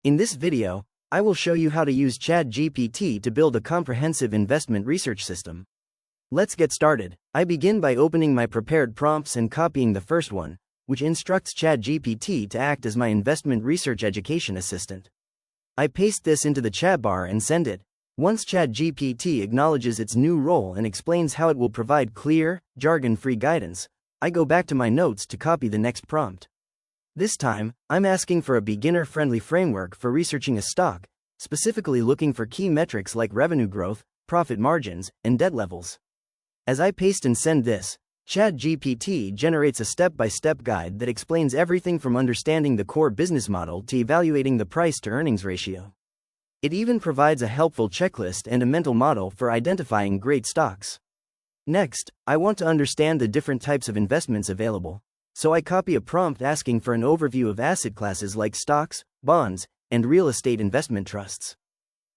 In this video, I will show you how to use ChatGPT to build a comprehensive investment research system. Let's get started. I begin by opening my prepared prompts and copying the first one, which instructs ChatGPT to act as my investment research education assistant. I paste this into the chat bar and send it. Once ChatGPT acknowledges its new role and explains how it will provide clear, jargon-free guidance, I go back to my notes to copy the next prompt. This time, I'm asking for a beginner-friendly framework for researching a stock, specifically looking for key metrics like revenue growth, profit margins, and debt levels. As I paste and send this, ChatGPT generates a step-by-step guide that explains everything from understanding the core business model to evaluating the price-to-earnings ratio. It even provides a helpful checklist and a mental model for identifying great stocks. Next, I want to understand the different types of investments available, so I copy a prompt asking for an overview of asset classes like stocks, bonds, and real estate investment trusts.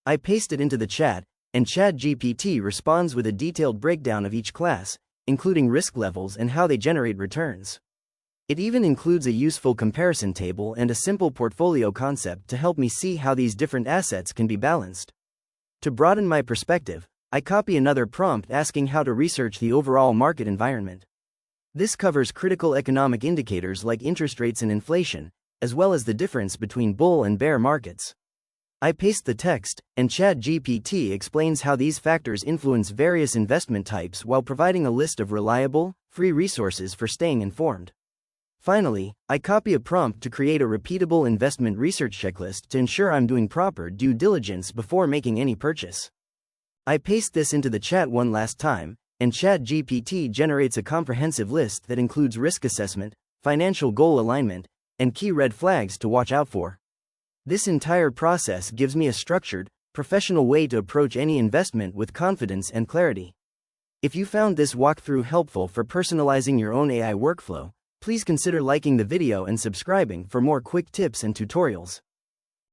I paste it into the chat, and ChatGPT responds with a detailed breakdown of each class, including risk levels and how they generate returns. It even includes a useful comparison table and a simple portfolio concept to help me see how these different assets can be balanced. To broaden my perspective, I copy another prompt asking how to research the overall market environment. This covers critical economic indicators like interest rates and inflation, as well as the difference between bull and bear markets. I paste the text, and ChatGPT explains how these factors influence various investment types while providing a list of reliable, free resources for staying informed. Finally, I copy a prompt to create a repeatable investment research checklist to ensure I'm doing proper due diligence before making any purchase. I paste this into the chat one last time, and ChatGPT generates a comprehensive list that includes risk assessment, financial goal alignment, and key red flags to watch out for. This entire process gives me a structured, professional way to approach any investment with confidence and clarity. If you found this walkthrough helpful for personalizing your own AI workflow, please consider liking the video and subscribing for more quick tips and tutorials.